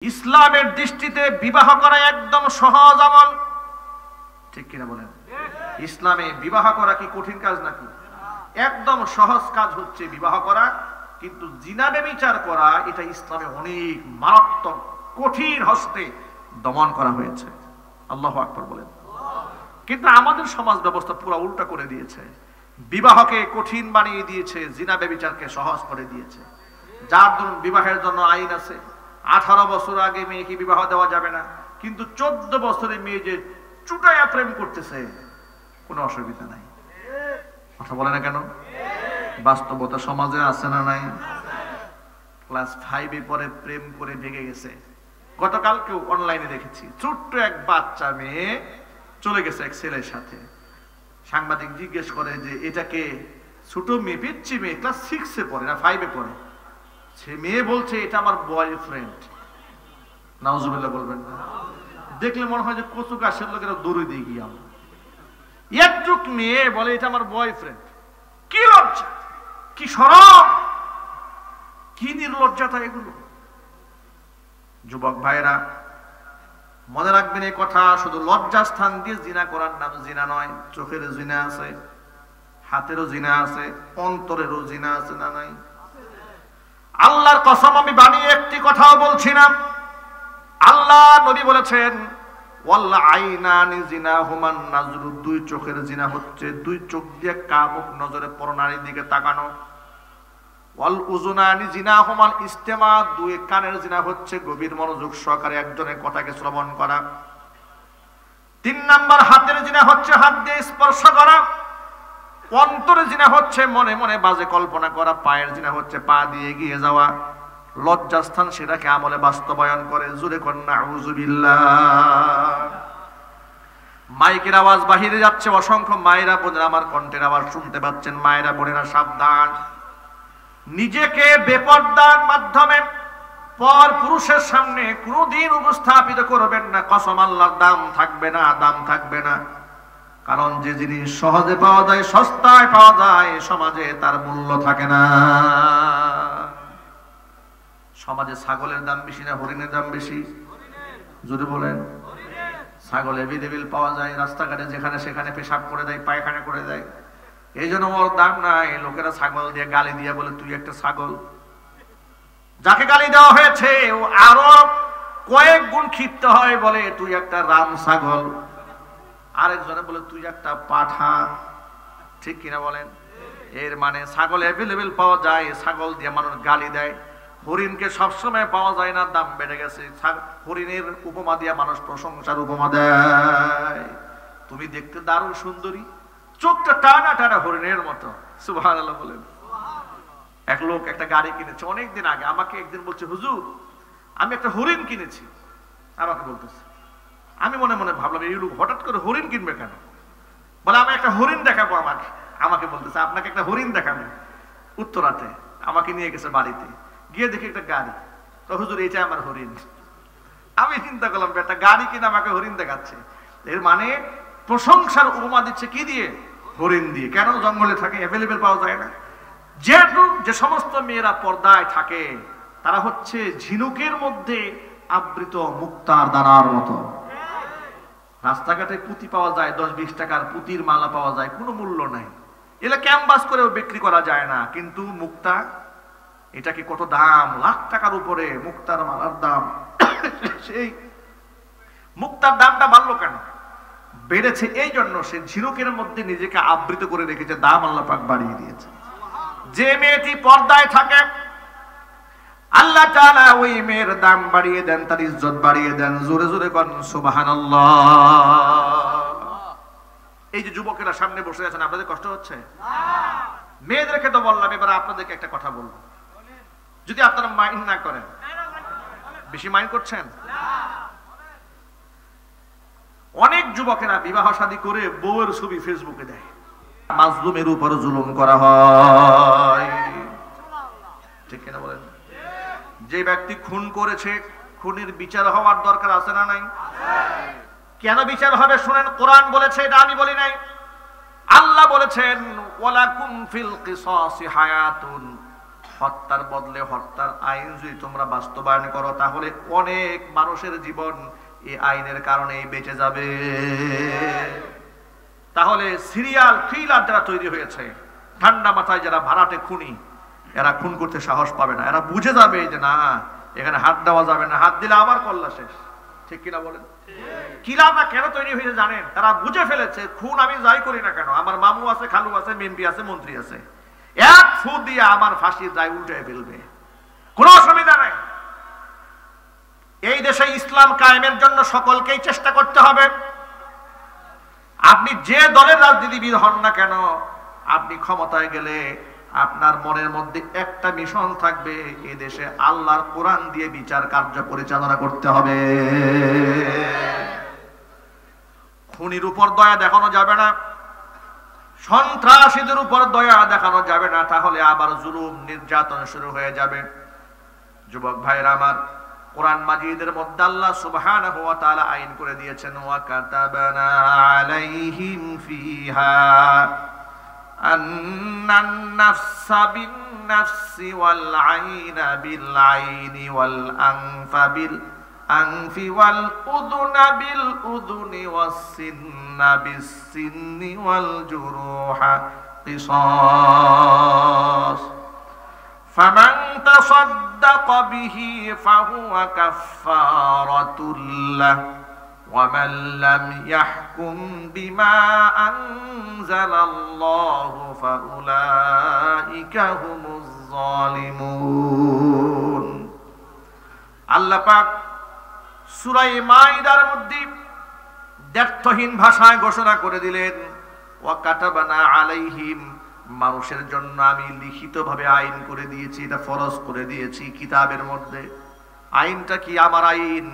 ইসলামের দৃষ্টিতে বিবাহ করা একদম সহজ আমল, ঠিক কিনা বলেন? ইসলামে বিবাহ করা কি কঠিন কাজ নাকি? একদম সহজ কাজ হচ্ছে বিবাহ করা, কিন্তু জিনা ব্যভিচার করা এটা ইসলামে অনেক মারাত্মক কঠিন হস্তে দমন করা হয়েছে। আল্লাহু আকবার বলেন। কিন্তু আমাদের সমাজ ব্যবস্থা পুরো উল্টা করে দিয়েছে, বিবাহকে কঠিন বানিয়ে দিয়েছে, জিনা ব্যভিচারকে সহজ করে দিয়েছে। যার ধরুন বিবাহের জন্য আইন আছে, 18 বছর আগে মেয়েকে বিবাহ দেওয়া যাবে না, কিন্তু 14 বছরের মেয়ে যে চুটায়া প্রেম করতেছে কোনো অসুবিধা নাই। কথা বলে না কেন? বাস্তবতা সমাজে আছে না নাই? ক্লাস 5-এ পরে প্রেম করে ভেঙে গেছে। গতকালকেও অনলাইনে দেখেছি, ছোট্ট এক বাচ্চা মেয়ে চলে গেছে এক ছেলের সাথে। সাংবাদিক জিজ্ঞেস করে যে এটাকে, ছোট মেয়ে, পিচ্চি মেয়ে, ক্লাস 6-এ পড়ে না 5-এ পড়ে। সে মেয়ে বলছে এটা আমার বয়ফ্রেন্ড। নাউজুবিল্লাহ বলবেন না? দেখলে মনে হয় যে কচু গাছের লোকেরা দৌড়ে দিয়ে গিয়ে একটুক মেয়ে বলে এটা আমার বয়ফ্রেন্ড। কি লজ্জা, কি শরম, কি নির্লজ্জতা এগুলো! যুবক ভাইরা মনে রাখবেন এই কথা, শুধু লজ্জা স্থান দিয়ে জিনা করার নাম জিনা নয়। চোখের জিনা আছে, হাতেরও জিনা আছে, অন্তরেরও জিনা আছে না নাই? আল্লাহর কসম আমি বানিয়ে একটি কথাও বলছি না। আল্লাহ নবী বলেছেন ওয়াল্লা আইনানি জিনাহুমান নাজরু, দুই চোখের জিনা হচ্ছে দুই চোখ দিয়ে কামুক নজরে পর নারীর দিকে তাকানো। ওয়াল উযুনানি জিনাহুমাল ইস্তেমা, দুই কানের জিনা হচ্ছে গভীর মনোযোগ সহকারে একজনের কথাকে শ্রবণ করা। 3 নাম্বার হাতের জিনা হচ্ছে হাত দিয়ে স্পর্শ করা। অন্তরে জিনা হচ্ছে মনে মনে বাজে কল্পনা করা। পায়ের জিনা হচ্ছে পা দিয়ে এগিয়ে যাওয়া। লজ্জাস্থান সেটাকে আমলে বাস্তবায়ন করে। জোরে কর নাউযুবিল্লাহ। মাইকের আওয়াজ বাহিরে যাচ্ছে, অসংখ্য মায়েরা বোনেরা আমার কণ্ঠের আওয়াজ শুনতে পাচ্ছেন। মায়েরা বোনেরা সাবধান, নিজেকে বেপরদার মাধ্যমে পর পুরুষের সামনে কোনোদিন উপস্থাপিত করবেন না। কসম আল্লাহর, দাম থাকবে না, দাম থাকবে না। কারণ যে জিনিস সহজে পাওয়া যায়, সস্তায় পাওয়া যায়, সমাজে তার মূল্য থাকে না। সমাজে ছাগলের দাম বেশি না হরিণের দাম বেশি? যদি বলেন, ছাগল এভেলেবেল পাওয়া যায়, রাস্তাঘাটে যেখানে সেখানে পেশাব করে দেয়, পায়খানা করে দেয়, এই জন্য ওর দাম নাই। লোকেরা ছাগল দিয়ে গালি দিয়ে বলে তুই একটা ছাগল। যাকে গালি দেওয়া হয়েছে ও আরো কয়েক গুণ ক্ষিপ্ত হয়, বলে তুই একটা রাম ছাগল। আরেকজনে বলে তুই একটা পাঠা। ঠিক কিনা বলেন? এর মানে ছাগল এভেলেবেল পাওয়া যায়, ছাগল দিয়ে মানুষ গালি দেয়। হরিণকে সবসময় পাওয়া যায় না, দাম বেড়ে গেছে। হরিণের উপমা দিয়ে মানুষ প্রশংসার উপমা দেয়। তুমি দেখতে দারুণ সুন্দরী, চোখটা টানা টানা হরিণের মতো। সুবহানাল্লাহ বলেন। এক লোক একটা গাড়ি কিনেছে অনেকদিন আগে। আমাকে একদিন বলছে, হুজুর আমি একটা হরিণ কিনেছি। আমাকে বলতেছে, আমি মনে মনে ভাবলাম এই লোক হঠাৎ করে হরিণ কিনবে কেন? বলে আমি একটা হরিণ দেখাবো। আমাকে বলতেছে আপনাকে একটা হরিণ দেখাবো। উত্তরাতে আমাকে নিয়ে গেছে বাড়িতে, গিয়ে দেখি একটা গাড়ি। তো হুজুর এইটা আমার হরিণ। আমি চিন্তা করলাম একটা গাড়ি কিনে আমাকে হরিণ দেখাচ্ছে, এর মানে প্রশংসার উপমা দিচ্ছে কি দিয়ে? হরিণ দিয়ে। কেন? জঙ্গলে থাকে, অ্যাভেলেবেল পাওয়া যায় না। যেহেতু যে সমস্ত মেয়েরা পর্দায় থাকে তারা হচ্ছে ঝিনুকের মধ্যে আবৃত মুক্তার দানার মতো। রাস্তাঘাটে পুঁতি পাওয়া যায়, 10-20 টাকার পুঁতির মালা পাওয়া যায়, কোনো মূল্য নাই। এগুলো ক্যানভাস করেও বিক্রি করা যায় না। কিন্তু মুক্তা, এটাকে কত দাম, লাখ টাকার উপরে মুক্তার মালার দাম। সেই মুক্তার দামটা বাড়লো কেন? বেড়েছে এই জন্য সে ঝিনুকের মধ্যে নিজেকে আবৃত করে রেখেছে, দাম আল্লাহ পাক বাড়িয়ে দিয়েছে। যে মেয়েটি পর্দায় থাকে আল্লাহ তাআলা ওই মেয়ের দাম বাড়িয়ে দেন, তার ইজ্জত বাড়িয়ে দেন। জোরে জোরে করেন সুবহানাল্লাহ। এই যে যুবকেরা সামনে বসে আছেন, আপনাদের কষ্ট হচ্ছে? মেয়েদেরকে তো বললাম, এবার আপনাদেরকে একটা কথা বলবো, যদি আপনারা মাইন্ড না করেন। বেশি মাইন্ড করছেন? অনেক যুবকেরা বিবাহ শাদী করে বউয়ের ছবি ফেসবুকে দেয়। মাজলুমের উপর জুলুম করা হয়। ঠিক কিনা বলেন? যে ব্যক্তি খুন করেছে, খুনের বিচার হওয়ার দরকার আছে না নাই? কেন বিচার হবে শুনেন। কোরআন বলেছে, এটা আমি বলি নাই। আল্লাহ বলেছেন ওয়ালাকুম ফিল কিসাসি হায়াতুন, হত্যার বদলে হত্যার আইন যদি তোমরা বাস্তবায়ন করো তাহলে অনেক মানুষের জীবন এই আইনের কারণে বেঁচে যাবে। তাহলে সিরিয়াল কিলার যারা তৈরি হয়েছে, ঠান্ডা মাথায় যারা ভাড়াটে খুনি, এরা খুন করতে সাহস পাবে না। এরা বুঝে যাবে যে না, এখানে হাত দেওয়া যাবে না, হাত দিলে আবার কল্লা শেষ। ঠিক কিনা বলেন? কিলারটা কেন তৈরি হয়েছে জানেন? তারা বুঝে ফেলেছে খুন আমি যাই করি না কেন, আমার মামু আছে, খালু আছে, এমপি আছে, মন্ত্রী আছে, এক ফু দিয়ে আমার ফাঁসির দায় উল্টে ফেলবে, কোনো অসুবিধা নাই। এই দেশে ইসলাম কায়েমের জন্য সকলকেই চেষ্টা করতে হবে। আপনি যে দলের রাজনীতিবিদ হন না কেন, আপনি ক্ষমতায় গেলে আপনার মনের মধ্যে একটা মিশন থাকবে, এই দেশে আল্লাহর কোরআন দিয়ে বিচার কার্য পরিচালনা করতে হবে। খুনির উপর দয়া দেখানো যাবে না, সন্ত্রাসীদের উপর দয়া দেখানো যাবে না, তাহলে আবার জুলুম নির্যাতন শুরু হয়ে যাবে। যুবক ভাইরা আমার, কোরআন মাজিদের মধ্যে আল্লাহ সুবহানাহু ওয়া তাআলা আইন করে দিয়েছেন, ওয়া কাতাবানা আলাইহিম ফিহা আন্নান নাফসা বিন নাফসি ওয়াল আইনা বিল আইনি ওয়াল আনফা বিল আনফি ওয়াল উযুনা বিল উযুনি ওয়াস সিন্না বিস সিন্নি ওয়াল জুরুহা কিসাস ফামান তাসাদদাকা বিহি ফাহুয়া কাফফারাতুল লাহ ومن لم يحكم بما أنزل الله فأولئك هم الظالمون। আল্লাহ পাক সূরা মাইদার মধ্যে দ্ব্যর্থহীন ভাষায় ঘোষণা করে দিলেন, ওয়া কাতাবানা আলাইহিম, মানুষের জন্য আমি লিখিতভাবে আইন করে দিয়েছি, এটা ফরজ করে দিয়েছি কিতাবের মধ্যে। আইনটা কি? আমার আইন,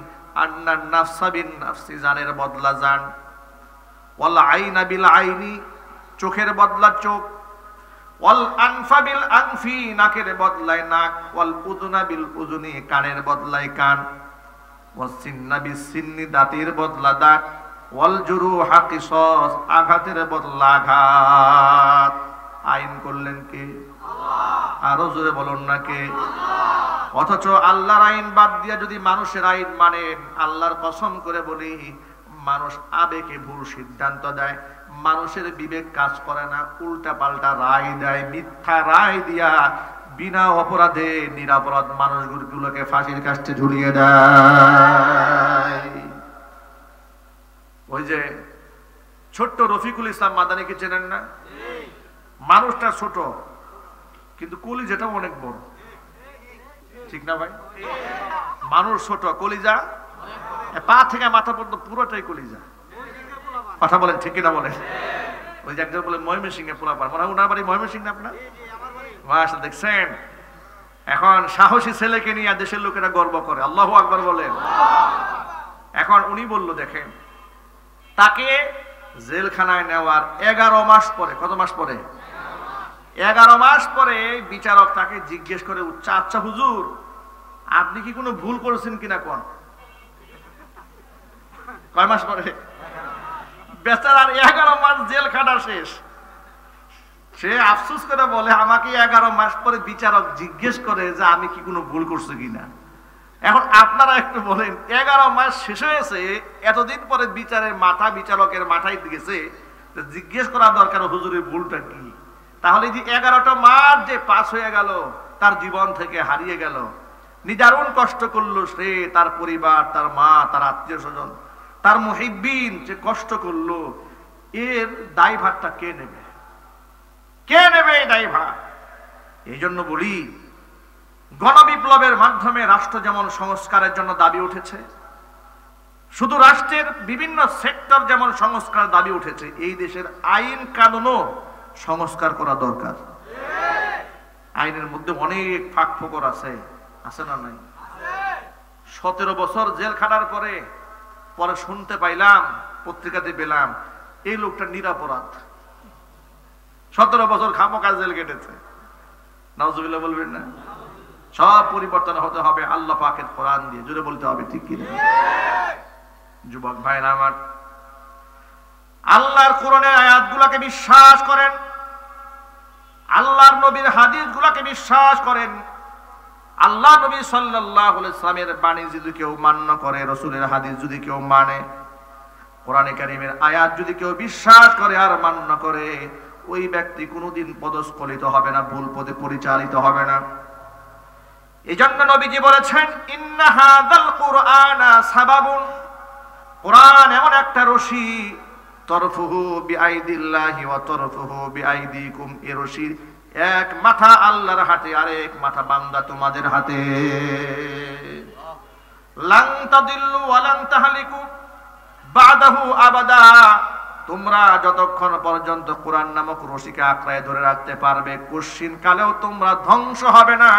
আন্নান নাফসা বিন নাফসি, জানের বদলা জান, ওয়াল আইনা বিল আইনি, চোখের বদলা চোখ, ওয়াল আনফা বিল আনফি, নাকের বদলায় নাক, ওয়াল উযুনা বিল উযুনি, কানের বদলায় কান, ওয়াস সিন্না বিস সিন্নি, দাঁতের বদলা দাঁত, ওয়াল জুরুহা কিসাস, আঘাতের বদলা আঘাত। আইন করলেন কে? আল্লাহ। আরো জোরে বলুন না কে? আল্লাহ। অথচ আল্লাহর আইন বাদ দিয়ে যদি মানুষের আইন মানেন, আল্লাহর কসম করে বলি, মানুষ আবেগে ভুল সিদ্ধান্ত দেয়, মানুষের বিবেক কাজ করে না, উল্টা পাল্টা রায় দেয়, মিথ্যা রায় দিয়া বিনা অপরাধে নিরপরাধ মানুষগুলোকে ফাঁসির কাস্টে ঝুলিয়ে দেয়। ওই যে ছোট্ট রফিকুল ইসলাম মাদানিকে চেনেন না? মানুষটা ছোট কিন্তু কলিজাটা অনেক বড়, ঠিক না ভাই? মানুষ ছোট, কলিজা পা থেকে মাথা পর্যন্ত পুরোটাই কলিজা। কথা বলেন ঠিক না বলেন? ওই যে একজন বলে ময়মনসিংহে পোলাপান, মনে হয় ওনার বাড়ি ময়মনসিংহে আপনার? মাশাআল্লাহ, দেখছেন? এখন সাহসী ছেলেকে নিয়ে দেশের লোকেরা গর্ব করে, আল্লাহু আকবার বলেন। এখন উনি বলল, দেখেন, তাকে জেলখানায় নেওয়ার 11 মাস পরে, কত মাস পরে? 11 মাস পরে বিচারক তাকে জিজ্ঞেস করে, আচ্ছা হুজুর, আপনি কি কোনো ভুল করেছেন কিনা কোন? কয় মাস পরে? বেচারার 11 মাস জেল খাটা শেষ। সে আফসোস করে বলে, আমাকে 11 মাস পরে বিচারক জিজ্ঞেস করে যে আমি কি কোনো ভুল করছি কিনা। এখন আপনারা একটু বলেন, 11 মাস শেষ হয়েছে, এতদিন পরে বিচারকের মাথায় গেছে, জিজ্ঞেস করা দরকার হুজুরের ভুলটা কি। তাহলে যে 11টা মাস যে পাস হয়ে গেল, তার জীবন থেকে হারিয়ে গেল, নিদারুণ কষ্ট করলো সে, তার পরিবার, তার মা, তার আত্মীয় স্বজন, তার মুহিব্বিন যে কষ্ট করলো, এর দায়ভারটা কে নেবে? কে নেবে এই দায়ভার? এই জন্য বলি, গণবিপ্লবের মাধ্যমে রাষ্ট্র যেমন সংস্কারের জন্য দাবি উঠেছে, শুধু রাষ্ট্রের বিভিন্ন সেক্টর যেমন সংস্কার দাবি উঠেছে, এই দেশের আইন কানুনও সংস্কার করা দরকার। আইনের মধ্যে অনেক ফাঁক ফোকর আছে, আছে না নাই? 17 বছর জেল খাটার পরে শুনতে পাইলাম, পত্রিকাতে পেলাম, এই লোকটা নিরপরাধ, 17 বছর খামোকা জেল কেটেছে। নাউজুবিল্লাহ বলবেন না? সব পরিবর্তন হতে হবে আল্লাহ পাকের কোরআন দিয়ে, জোরে বলতে হবে ঠিক কি না? যুবক ভাইরা আমার, আল্লাহর কোরআনের আয়াতগুলোকে বিশ্বাস করেন, আল্লাহর নবীর হাদিসগুলোকে বিশ্বাস করেন, আল্লাহ নবী সাল্লাল্লাহু আলাইহি সাল্লামের বাণী যদি কেউ মান্য করে, রাসূলের হাদিস যদি কেউ মানে, কোরআনে কারীমের আয়াত যদি কেউ বিশ্বাস করে আর মান্য করে, ওই ব্যক্তি কোনোদিন পদস্খলিত হবে না, ভুল পথে পরিচালিত হবে না। এজন্য নবীজি বলেছেন, ইন্না হাযাল কুরআনা সাবাবুন, কোরআন এমন একটা রশি, তরফুহু বিআইদিল্লাহি ওয়া তরফুহু বিআইদিকুম, এই রশির এক মাথা আল্লাহর হাতে, আরেক মাথা বান্দা তোমাদের হাতে। লান তাদিল্লু ওয়া লান তাহলিকু বাদাহু আবাদা, তোমরা যতক্ষণ পর্যন্ত কোরআন নামক রশিকে আঁকড়ায় ধরে রাখতে পারবে, কশিন কালেও তোমরা ধ্বংস হবে না,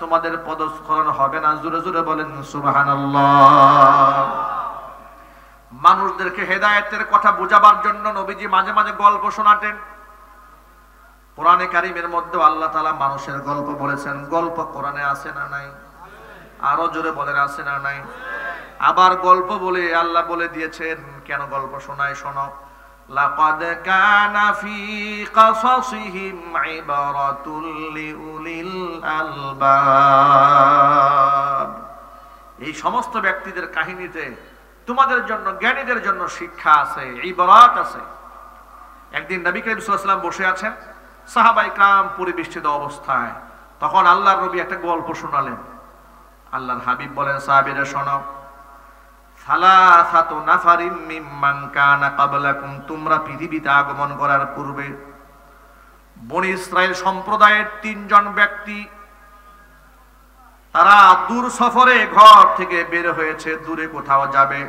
তোমাদের পদস্খলন হবে না। জোরে জোরে বলেন সুবহানাল্লাহ। মানুষদেরকে হেদায়েতের কথা বোঝাবার জন্য নবীজি মাঝে মাঝে গল্প শোনাতেন। কোরআনে কারীমের মধ্যে আল্লাহ তাআলা মানুষের গল্প বলেছেন। গল্প কোরআনে আছে না নাই? আরো জোরে বলেন আছে না নাই? আবার গল্প বলে আল্লাহ বলে দিয়েছেন, কেন গল্প শোনায় শোনো, লাকাদ কানা ফি কাসাসিহিম ইবরাতুল লিউলিল আলবাব, এই সমস্ত ব্যক্তিদের কাহিনীতে তোমাদের জন্য, জ্ঞানীদের জন্য শিক্ষা আছে, ইবরাত আছে। একদিন নবী করিম সাল্লাল্লাহু আলাইহি ওয়াসাল্লাম বসে আছেন, সাহাবায়ে کرام পরিবেষ্টিত অবস্থায়, তখন আল্লাহর নবী একটা গল্প শোনালেন। আল্লাহর হাবিব বলেন, সাহাবীরা শোনো, সালাসাতু নাফারিম মিম্মান কানা ক্বাবলাকুম, তোমরা পৃথিবীতে আগমন করার পূর্বে বনি ইসরাইল সম্প্রদায়ের 3 জন ব্যক্তি, তারা দূর সফরে ঘর থেকে বের হয়েছে, দূরে কোথাও যাবে,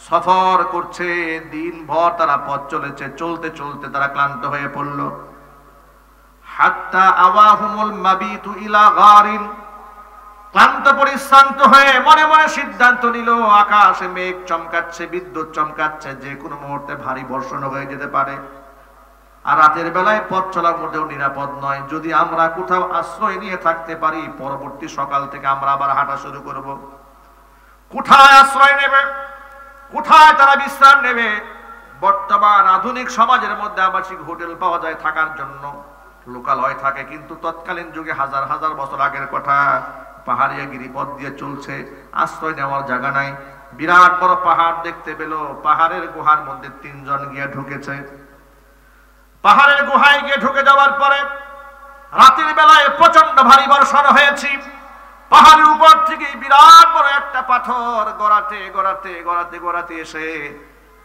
সফর করছে, দিনভর তারা পথ চলেছে, চলতে চলতে তারা ক্লান্ত হয়ে পড়ল। হাত্তা আওয়াহুমুল মাবিতু ইলা গারিন, ক্লান্ত পরিশ্রান্ত হয়ে মনে মনে সিদ্ধান্ত নিল, আকাশে মেঘ চমকাচ্ছে, বিদ্যুৎ চমকাচ্ছে, যে কোনো মুহূর্তে ভারী বর্ষণ হয়ে যেতে পারে, আর রাতের বেলায় পথ চলার মধ্যেও নিরাপদ নয়। যদি আমরা কোথাও আশ্রয় নিয়ে থাকতে পারি, পরবর্তী সকাল থেকে আমরা আবার হাঁটা শুরু করব। কোথায় আশ্রয় নেবে, কোথায় তারা বিশ্রাম নেবে? বর্তমান আধুনিক সমাজের মধ্যে আবাসিক হোটেল পাওয়া যায় থাকার জন্য, লোকালয় থাকে, কিন্তু তৎকালীন যুগে হাজার হাজার বছর আগের কথা, পাহাড়িয়া গিরিপথ দিয়ে চলছে, আশ্রয় নেওয়ার জায়গা নাই। বিরাট বড় পাহাড় দেখতে পেল, পাহাড়ের গুহার মধ্যে 3 জন গিয়ে ঢুকেছে। পাহাড়ের গুহায় গিয়ে ঢুকে যাওয়ার পরে রাতের বেলায় প্রচন্ড ভারী বর্ষণ হয়েছে। পাহাড়ের উপর থেকে বিরাট বড় একটা পাথর গড়াতে গড়াতে গড়াতে গড়াতে এসে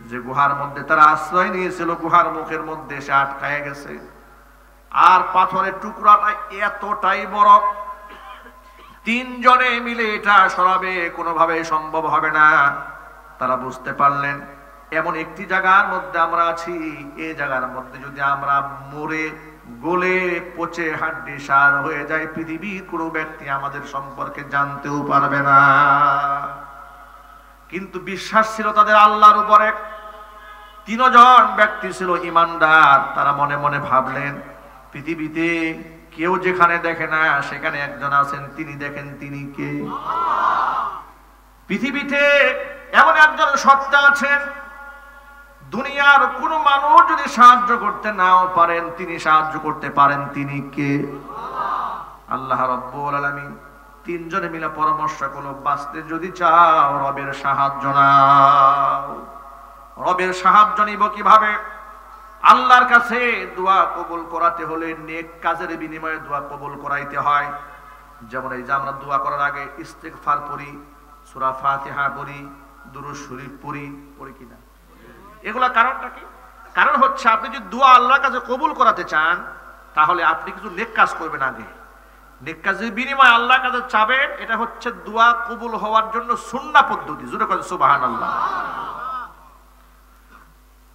যে গুহার মধ্যে তারা আশ্রয় নিয়েছিল, গুহার মুখের মধ্যে এসে আটকায় গেছে। আর পাথরের টুকরাটা এতটাই বড়, 3 জনে মিলে এটা সরাবে কোনোভাবে সম্ভব হবে না। তারা বুঝতে পারলেন, এমন একটি জায়গার মধ্যে আমরা আছি, এই জায়গার মধ্যে যদি আমরা মরে গলে পচে হাড্ডি সার হয়ে যায়, পৃথিবীর কোনো ব্যক্তি আমাদের সম্পর্কে জানতেও পারবে না। কিন্তু বিশ্বাস ছিল তাদের আল্লাহর উপরে। 3 জন ব্যক্তি ছিল ঈমানদার। তারা মনে মনে ভাবলেন, পৃথিবীতে কেউ যেখানে দেখে না সেখানে একজন আছেন, তিনি দেখেন, তিনি কে? পৃথিবীতে এমন একজন সত্তা আছেন, দুনিয়ার কোন মানুষ যদি সাহায্য করতে নাও পারেন, তিনি সাহায্য করতে পারেন, তিনি কে? আল্লাহ রাব্বুল আলামিন। 3 জনে মিলে পরামর্শ করলো, বাঁচতে যদি চাও রবের সাহায্য নাও। রবের সাহায্য নিব কিভাবে? আল্লাহর কাছে দোয়া কবুল করাতে হলে নেক কাজের বিনিময়ে দোয়া কবুল করাইতে হয়। যেমন এই যে আমরা দোয়া করার আগে ইস্তিগফার পড়ি, সূরা ফাতিহা পড়ি, দুরূদ শরীফ পড়ি কিনা? এগুলা কারণটা কি? কারণ হচ্ছে আপনি যদি দোয়া আল্লাহর কাছে কবুল করাতে চান, তাহলে আপনি কিছু নেক কাজ করবেন আগে। নেক কাজের বিনিময়ে আল্লাহর কাছে চাবেন, এটা হচ্ছে দোয়া কবুল হওয়ার জন্য সুন্নাহ পদ্ধতি। জোরে বলেন সুবহানাল্লাহ।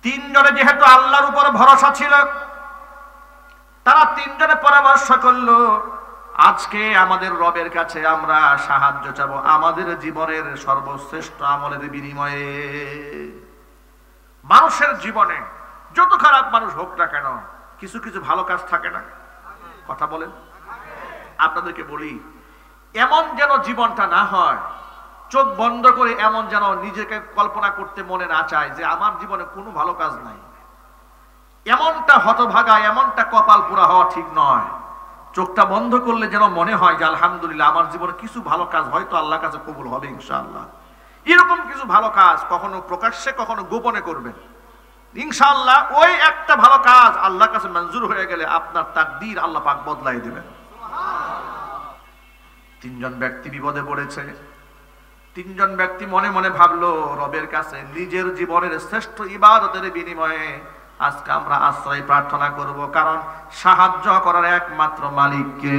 3 জনে যেহেতু আল্লাহর উপর ভরসা ছিল, তারা 3 জনে পরামর্শ করলো, আজকে আমাদের রবের কাছে আমরা সাহায্য চাবো আমাদের জীবনের সর্বশ্রেষ্ঠ আমলের বিনিময়ে। মানুষের জীবনে যত খারাপ মানুষ হোক না কেন, কিছু কিছু ভালো কাজ থাকে না? কথা বলেন। আপনাদেরকে বলি, এমন যেন জীবনটা না হয়, চোখ বন্ধ করে এমন যেন নিজেকে কল্পনা করতে মনে না চায় যে আমার জীবনে কোনো ভালো কাজ নাই। এমনটা হতভাগা, এমনটা কপাল পোড়া হওয়া ঠিক নয়। চোখটা বন্ধ করলে যেন মনে হয় যে আলহামদুলিল্লাহ আমার জীবনে কিছু ভালো কাজ হয়তো আল্লাহর কাছে কবুল হবে ইনশাআল্লাহ। এরকম কিছু ভালো কাজ কখনো প্রকাশ্যে কখনো গোপনে করবেন, ইনশাআল্লাহ ওই একটা ভালো কাজ আল্লাহর কাছে মঞ্জুর হয়ে গেলে আপনার তাকদীর আল্লাহ পাক বদলাই দিবেন। তিনজন ব্যক্তি বিপদে পড়েছে। তিনজন ব্যক্তি মনে মনে ভাবলো রবের কাছে নিজের জীবনের শ্রেষ্ঠ ইবাদতের বিনিময়ে আজকে আমরা আশ্রয় প্রার্থনা করব, কারণ সাহায্য করার একমাত্র মালিককে।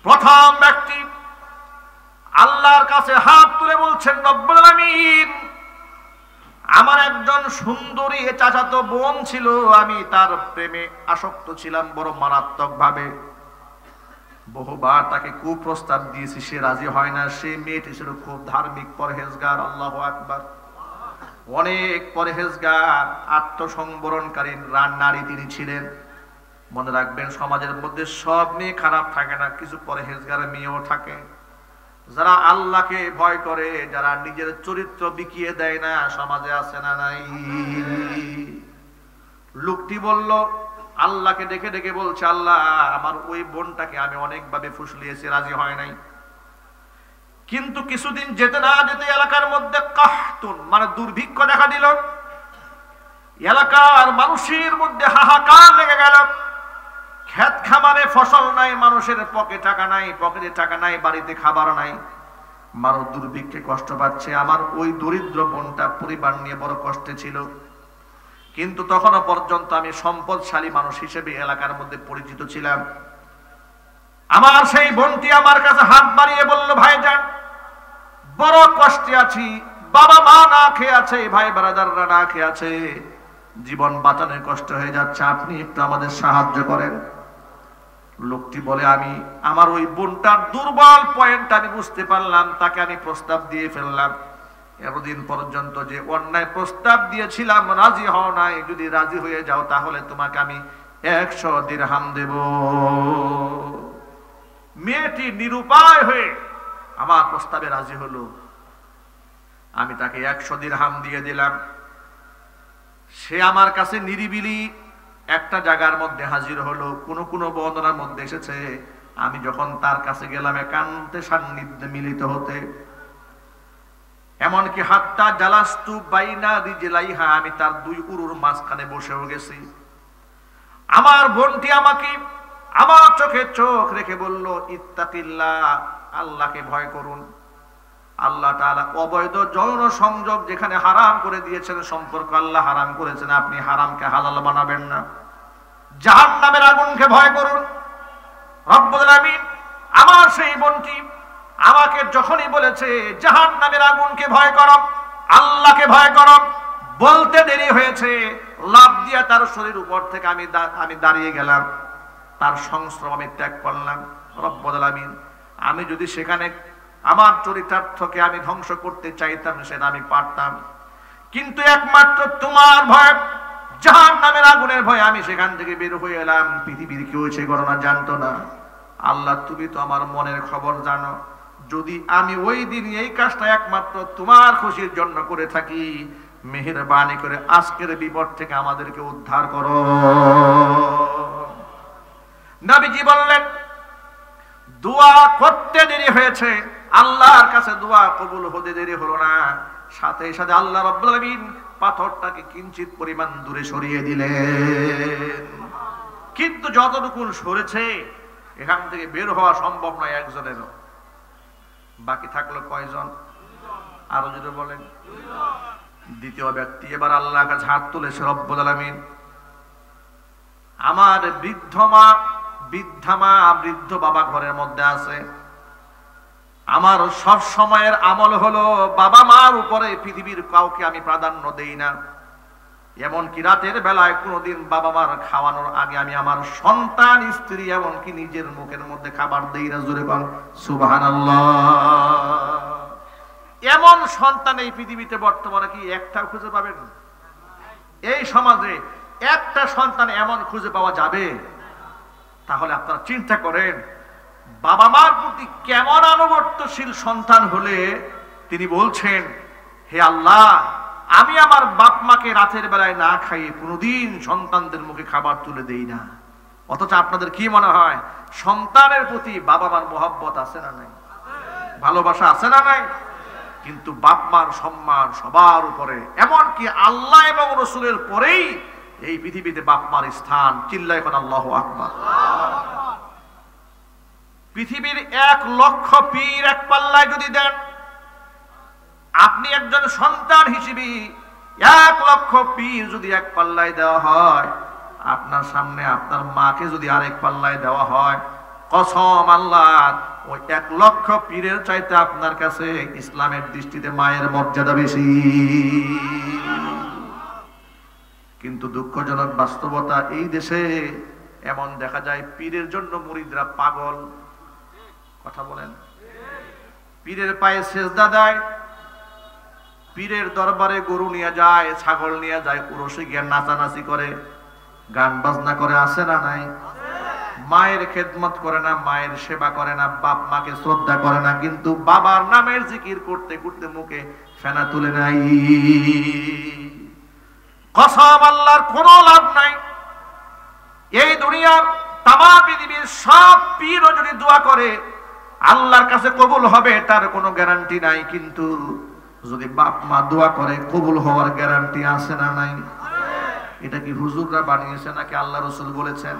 প্রথম ব্যক্তি আল্লাহর কাছে হাত তুলে বলছেন, রব্বুল আলামিন, আমার একজন সুন্দরী চাচাতো বোন ছিল, আমি তার প্রেমে আসক্ত ছিলাম বড় মারাত্মক ভাবে। বহুবার তাকে কুপ্রস্তাব দিয়েছি, সে রাজি হয় না। সে মেয়েটি ছিল খুব ধার্মিক, পরহেজগার, আল্লাহু আকবার, অনেক পরহেজগার, আত্মসংবরণকারী নারী তিনি ছিলেন। মনে রাখবেন, সমাজের মধ্যে সব মেয়ে খারাপ থাকে না, কিছু পরহেজগার মেয়েও থাকে যারা আল্লাহকে ভয় করে, যারা নিজের চরিত্র বিকিয়ে দেয় না। সমাজে আছে না নাই? লোকটি বলল, আল্লাহকে ডেকে ডেকে বলছে, আল্লাহ আমার ওই বোনটাকে আমি অনেকভাবে ফুসলিয়েছি, রাজি হয় নাই। কিন্তু কিছুদিন যেতে না যেতে এলাকার মধ্যে কাহতুন মানে দুর্ভিক্ষ দেখা দিল। এলাকার মানুষের মধ্যে হাহাকার লেগে গেল। ক্ষেত খামারে ফসল নাই, মানুষের পকেটে টাকা নাই, বাড়িতে খাবার নাই, মানুষ দুর্ভিক্ষে কষ্ট পাচ্ছে। আমার ওই দরিদ্র বোনটা পরিবার নিয়ে বড় কষ্টে ছিল, কিন্তু তখনও পর্যন্ত আমি সম্পদশালী মানুষ হিসেবে এলাকার মধ্যে পরিচিত ছিলাম। আমার সেই বোনটি আমার কাছে হাত বাড়িয়ে বলল, ভাইজান বড় কষ্টে আছি, বাবা মা না খেয়ে আছে, ভাই ব্রাদাররা না খেয়ে আছে, জীবন বাঁচানোর কষ্ট হয়ে যাচ্ছে, আপনি একটু আমাদের সাহায্য করেন। লোকটি বলে, আমি আমার ওই বোনটার দুর্বল পয়েন্ট আমি বুঝতে পারলাম, তাকে আমি প্রস্তাব দিয়ে ফেললাম। এতদিন পর্যন্ত যে অন্যায় প্রস্তাব দিয়েছিলাম রাজি হও নাই, যদি রাজি হয়ে যাও তাহলে তোমাকে আমি 100 দিরহাম দেব। মেয়েটি নিরুপায় হয়ে আমার প্রস্তাবে রাজি হলো। আমি তাকে 100 দিরহাম দিয়ে দিলাম। সে আমার কাছে নিরিবিলি একটা জায়গার মধ্যে হাজির হলো। কোন বর্ণনার মধ্যে এসেছে, আমি যখন তার কাছে গেলাম একান্তে সান্নিধ্যে মিলিত হতে, এমনকি হাত্তা জালাস্তু বাইনা রিজলাইহা, আমি তার দুই উরুর মাঝখানে বসেও গেছি। আমার বোনটি আমাকে আমার চোখে চোখ রেখে বলল, ইত্তাকিল্লাহ, আল্লাহকে ভয় করুন। আল্লাহ তাআলা অবৈধ যৌন সংযোগ যেখানে হারাম করে দিয়েছেন, সম্পর্ক আল্লাহ হারাম করেছেন, আপনি হারামকে হালাল বানাবেন না। জাহান্নামের আগুনকে ভয় করুন। রব্বুল আলামিন আমার সেই বোনটি আমাকে যখনই বলেছে জাহান্নামের আগুনকে ভয় করো, আল্লাহকে ভয় করো, বলতে দেরি হয়েছে, লাফ দিয়ে তার শরীর উপর থেকে আমি দাঁড়িয়ে গেলাম, তার সংস্রব আমি ত্যাগ করলাম। রব্বুল আলামিন, আমি যদি সেখানে আমার চরিতার্থকে আমি ধ্বংস করতে চাইতাম সেটা আমি পারতাম, কিন্তু একমাত্র তোমার ভয়, জাহান্নামের আগুনের ভয় আমি সেখান থেকে বের হয়ে এলাম। পৃথিবীর কেউ সে ঘটনা জানতো না। আল্লাহ তুমি তো আমার মনের খবর জানো, যদি আমি ওই দিন এই কাজটা একমাত্র তোমার খুশির জন্য করে থাকি, মেহেরবানি করে আজকের বিপদ থেকে আমাদেরকে উদ্ধার করো। নবীজি বললেন, দোয়া করতে দেরি হয়েছে, আল্লাহর কাছে দোয়া কবুল হতে দেরি হলো না। সাথে সাথে আল্লাহ রাব্বুল আলামিন পাথরটাকে কিঞ্চিত পরিমাণ দূরে সরিয়ে দিলেন। কিন্তু যতটুকু সরেছে এখান থেকে বের হওয়া সম্ভব নয় একজনেরও। বাকি থাকলো কয়জন? আরো যদি বলেন। দ্বিতীয় ব্যক্তি এবার আল্লাহর কাছে হাত তুলেছে, রব্বুল আলামিন, আমার বৃদ্ধ বাবা ঘরের মধ্যে আছে, আমার সব সময়ের আমল হলো বাবা মার উপরে পৃথিবীর কাউকে আমি প্রাধান্য দেই না। এমনকি রাতের বেলায় কোনোদিন বাবা মার খাওয়ানোর আগে আমি আমার সন্তান, স্ত্রী, এমনকি নিজের মুখের মধ্যে খাবার দেই না। জোরে বল সুবহানাল্লাহ। এমন সন্তান এই পৃথিবীতে বর্তমানে কি একটাও খুঁজে পাবেন? এই সমাজে একটা সন্তান এমন খুঁজে পাওয়া যাবে? তাহলে আপনারা চিন্তা করেন, বাবা মার প্রতি কেমন আনুগত্যশীল সন্তান হলে তিনি বলছেন, হে আল্লাহ, আমি আমার বাপ মাকে রাতের বেলায় না খাইয়ে কোনোদিন সন্তানদের মুখে খাবার তুলে দেই না। অথচ আপনাদের কি মনে হয় সন্তানের প্রতি বাবা মার মহব্বত আছে না নাই, ভালোবাসা আছে না নাই? কিন্তু বাপ মার সম্মান সবার উপরে, এমনকি আল্লাহ এবং রসুলের পরেই এই পৃথিবীতে বাপ মার স্থান। চিল্লায় এখন আল্লাহু আকবার। পৃথিবীর 1 লক্ষ পীর এক পাল্লায় যদি দেন, আপনি একজন সন্তান হিসেবে 1 লক্ষ পীর যদি এক পাল্লায় দেওয়া হয়, আপনার সামনে আপনার মাকে যদি আরেক পাল্লায় দেওয়া হয়, কসম আল্লাহর, ওই 1 লক্ষ পীরের চাইতে আপনার কাছে ইসলামের দৃষ্টিতে মায়ের মর্যাদা বেশি। কিন্তু দুঃখজনক বাস্তবতা, এই দেশে এমন দেখা যায় পীরের জন্য মুরিদরা পাগল। কথা বলেন। পীরের পায়ে সেজদা দেয়, পীরের দরবারে গরু নিয়ে যায়, ছাগল নিয়ে যায়, উরসে গিয়ে নাচানাচি করে, গান বাজনা করে, আছে না নাই? মায়ের খেদমত করে না, মায়ের সেবা করে না, বাপ মাকে শ্রদ্ধা করে না, কিন্তু বাবার নামের জিকির করতে করতে মুখে ফেনা তুলে নাই। কসম আল্লাহর কোনো লাভ নাই। এই দুনিয়ার তামাম পৃথিবীর সব পীরও যদি দোয়া করে আল্লাহর কাছে কবুল হবে তার কোনো গ্যারান্টি নাই, কিন্তু যদি বাপ মা দোয়া করে কবুল হওয়ার গ্যারান্টি আছে না নাই? এটা কি হুজুররা বানিয়েছে নাকি আল্লাহ রাসূল বলেছেন?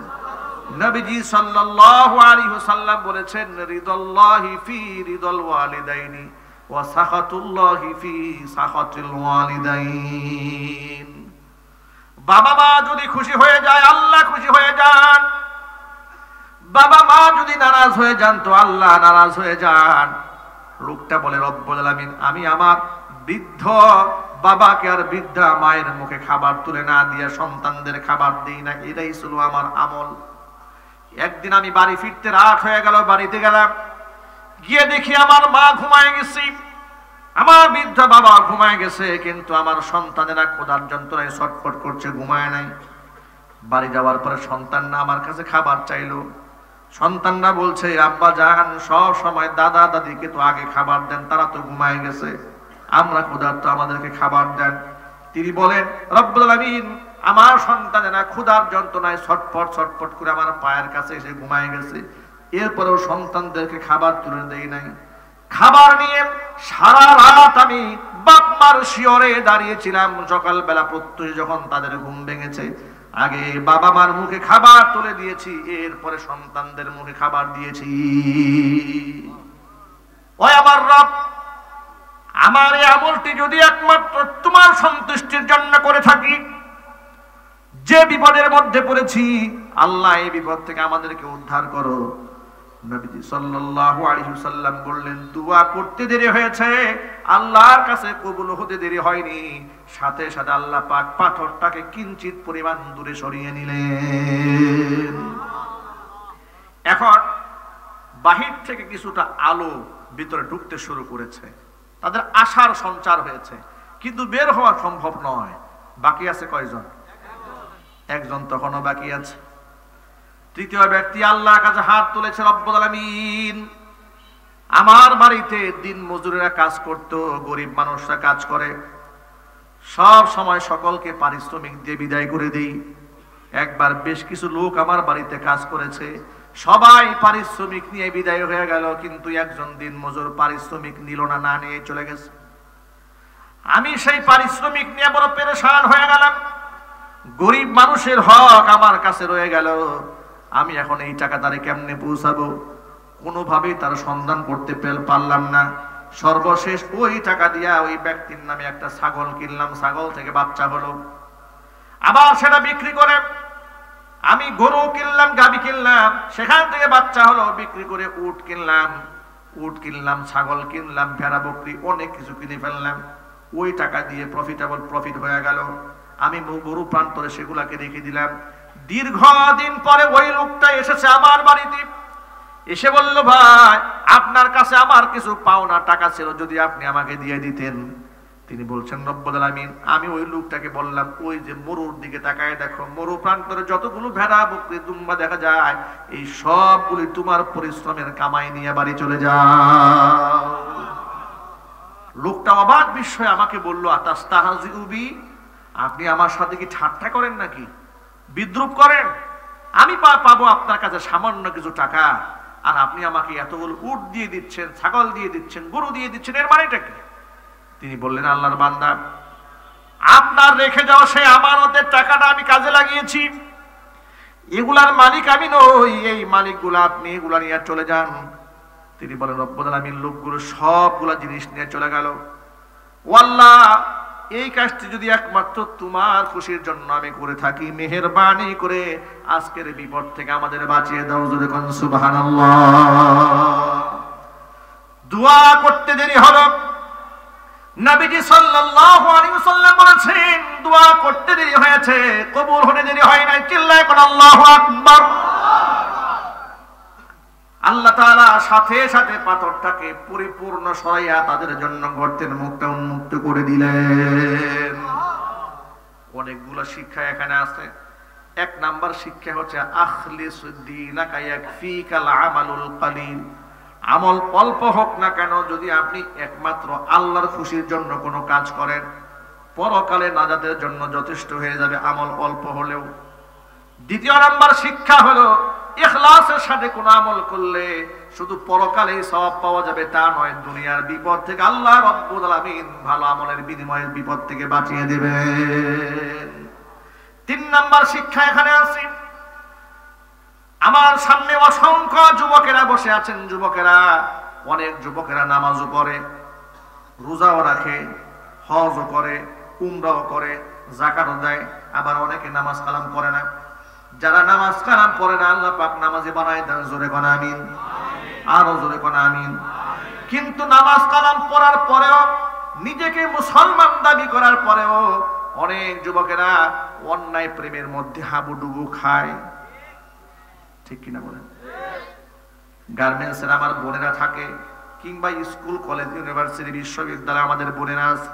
নবীজি সাল্লাল্লাহু আলাইহি ওয়াসাল্লাম বলেছেন, রিদাল্লাহি ফি রিদাল ওয়ালিদাইনি ওয়া সাখাতুল্লাহি ফি সাখাতিল ওয়ালিদাইন। বাবা মা যদি খুশি হয়ে যায় আল্লাহ খুশি হয়ে যান, বাবা মা যদি নারাজ হয়ে যান তো আল্লাহ নারাজ হয়ে যান। লোকটা বলে, রব্বুল আলামিন, আমি আমার বৃদ্ধ বাবাকে আর বৃদ্ধা মায়ের মুখে খাবার তুলে না দিয়ে সন্তানদের খাবার দিই না, এটাই ছিল আমার আমল। একদিন আমি বাড়ি ফিরতে রাত হয়ে গেল, বাড়িতে গেলাম, গিয়ে দেখি আমার মা ঘুমায় গেছে, আমার বৃদ্ধ বাবা ঘুমায় গেছে, কিন্তু আমার সন্তানেরা ক্ষুধার যন্ত্রণায় ছটফট করছে, ঘুমায় নাই। বাড়ি যাওয়ার পরে সন্তানরা আমার কাছে খাবার চাইলো। সন্তানরা বলছে, আব্বা জান, সব সময় দাদা দাদিকে তো আগে খাবার দেন, তারা তো ঘুমায় গেছে, আমরা ক্ষুধার্ত, আমাদেরকে খাবার দেন। তিনি বলেন, রব্বুল আলামিন, আমার সন্তানেরা ক্ষুধার যন্ত্রণায় ছটফট ছটফট করে আমার পায়ের কাছে এসে ঘুমায় গেছে, এরপরেও সন্তানদেরকে খাবার তুলে দেই নাই। খাবার নিয়ে সারা রাত আমি বাপ মার শিয়রে দাঁড়িয়েছিলাম। সকালবেলা প্রত্যুষ যখন তাদের ঘুম ভেঙেছে, আগে বাবা মার মুখে খাবার তুলে দিয়েছি, এরপরে সন্তানদের মুখে খাবার দিয়েছি। ওই আমার রব, আমার এই আমলটি যদি একমাত্র তোমার সন্তুষ্টির জন্য করে থাকি, যে বিপদের মধ্যে পড়েছি আল্লাহ এই বিপদ থেকে আমাদেরকে উদ্ধার করো। নবীজি সাল্লাল্লাহু আলাইহি ওয়াসাল্লাম বললেন, দোয়া করতে দেরি হয়েছে, আল্লাহর কাছে কবুল হতে দেরি হয়নি, সাথে সাথে আল্লাহ পাক পাথরটাকে কিঞ্চিত পরিমাণ দূরে সরিয়ে নিলেন। এখন বাহির থেকে কিছুটা আলো ভিতরে ঢুকতে শুরু করেছে, তাদের আশার সঞ্চার হয়েছে, কিন্তু বের হওয়া সম্ভব নয়। বাকি আছে কয়জন? একজন তখনও বাকি আছে। তৃতীয় ব্যক্তি আল্লাহর কাছে হাত তুলেছে, রব্বুল আলামিন, আমার বাড়িতে দিন মজুরেরা কাজ করতো, গরিব মানুষরা কাজ করে, সব সময় সকলকে পারিশ্রমিক দিয়ে বিদায় করে দেই। একবার বেশ কিছু লোক আমার বাড়িতে কাজ করেছে, সবাই পারিশ্রমিক নিয়ে বিদায় হয়ে গেল, কিন্তু একজন দিন মজুর পারিশ্রমিক নিল না, না নিয়ে চলে গেছে। আমি সেই পারিশ্রমিক নিয়ে বড় পেরেশান হয়ে গেলাম। গরিব মানুষের হক আমার কাছে রয়ে গেল, আমি এখন এই টাকা তারে কেমনে পৌঁছাবো? কোনোভাবেই তার সন্ধান করতে পারলাম না। সর্বশেষ ওই টাকা দিয়া ওই ব্যক্তির নামে একটা ছাগল কিনলাম, ছাগল থেকে বাচ্চা হলো, আবার সেটা বিক্রি করে আমি গরু কিনলাম, গাভী কিনলাম, সেখান থেকে বাচ্চা হলো, বিক্রি করে উট কিনলাম, ছাগল কিনলাম, ভেড়া বকরি, অনেক কিছু কিনে ফেললাম। ওই টাকা দিয়ে প্রফিট হয়ে গেল। আমি গরু প্রান্তরে সেগুলাকে রেখে দিলাম। দীর্ঘদিন পরে ওই লোকটা এসেছে আমার বাড়িতে, এসে বলল, ভাই, আপনার কাছে আমার কিছু পাওনা টাকা ছিল, যদি আপনি আমাকে দিয়ে দিতেন। তিনি বলছেন, রব্বুল আলামিন, আমি ওই লোকটাকে বললাম, ওই যে মরুর দিকে তাকায় দেখো, মরু প্রান্তরে যতগুলো ভেড়া বকরি দুম্বা দেখা যায়, এই সবগুলি তোমার পরিশ্রমের কামাই নিয়ে বাড়ি চলে যাও। লোকটা অবাক বিস্ময়ে আমাকে বলল, আতাস্তাহজিউবি, আপনি আমার সাথে কি ঠাট্টা করেন নাকি, বিদ্রুপ করেন? আমি পাবো আপনার কাছে সামান্য কিছু টাকা, আর আপনি আমাকে এতগুলো উট দিয়ে দিচ্ছেন, ছাগল দিয়ে দিচ্ছেন, গরু দিয়ে দিচ্ছেন, এর মানেটা কি? তিনি বললেন, আল্লাহর বান্দা, আপনার রেখে যাওয়া সেই আমানতের টাকাটা আমি কাজে লাগিয়েছি, এগুলার মালিক আমি নই, এই মালিকগুলো আপনি, এগুলা নিয়ে চলে যান। তিনি বলেন, রব্বুল আলামিন লোকগুলো সবগুলা জিনিস নিয়ে চলে গেল। ও আল্লাহ, এই কাজটি যদি একমাত্র তোমার খুশির জন্য আমি করে থাকি, মেহেরবানি করে আজকের বিপদ থেকে আমাদের বাঁচিয়ে দাও। জোরে কোন সুবহানাল্লাহ। দোয়া করতে দেরি হলো, নবীজি সাল্লাল্লাহু আলাইহি ওয়াসাল্লাম বলেছেন, দোয়া করতে দেরি হয়েছে, কবুল হতে দেরি হয় নাই। চিল্লায় কোন আল্লাহু আকবার। আল্লাহ তাআলা সাথে সাথে পাথরটাকে পরিপূর্ণ সরাইয়া তাদের জন্য গর্তের মুখটা উন্মুক্ত করে দিলেন। অনেকগুলো শিক্ষা এখানে আছে। এক নাম্বার শিক্ষা হচ্ছে, আখলিসুদ দীনাকা ইয়াকফিকাল আমালুল কালিল। আমল অল্প হোক না কেন, যদি আপনি একমাত্র আল্লাহর খুশির জন্য কোনো কাজ করেন, পরকালে নাজাতের জন্য যথেষ্ট হয়ে যাবে, আমল অল্প হলেও। দ্বিতীয় নাম্বার শিক্ষা হলো, ইখলাসের সাথে কোন আমল করলে শুধু পরকালে সওয়াব পাওয়া যাবে তা নয়, দুনিয়ার বিপদ থেকে আল্লাহ রাব্বুল আলামিন ভালো আমলের বিনিময়ে বিপদ থেকে বাঁচিয়ে দেবেন। তিন নাম্বার শিক্ষা এখানে আছে। আমার সামনে অসংখ্য যুবকেরা বসে আছেন। যুবকেরা, অনেক যুবকেরা নামাজও পড়ে, রোজাও রাখে, হজও করে, উমরাও করে, যাকাতও দেয়, আবার অনেকে নামাজ কালাম করে না। যারা নামাজ কালাম করে না, আল্লাহ পাক নামাজে বানায় দেন। জোরে কোন আমিন, আরো জোরে কোন আমিন। কিন্তু নামাজ কালাম পড়ার পরেও, নিজেকে মুসলমান দাবি করার পরেও অনেক যুবকেরা অন্যায় প্রেমের মধ্যে হাবুডুবু খায়। ঠিক কিনা বলেন? গার্মেন্টসের আমার বোনেরা থাকে, কিংবা স্কুল, কলেজ, ইউনিভার্সিটি, বিশ্ববিদ্যালয়ে আমাদের বোনেরা আছে,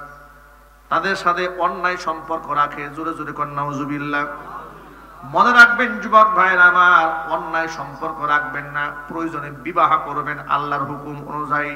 তাদের সাথে অন্যায় সম্পর্ক রাখে। জোরে জোরে কোন নাউজুবিল্লাহ। মনে রাখবেন যুবক ভাইয়ের আমার, অন্যায় সম্পর্ক রাখবেন না, প্রয়োজনে বিবাহ করবেন আল্লাহর হুকুম অনুযায়ী।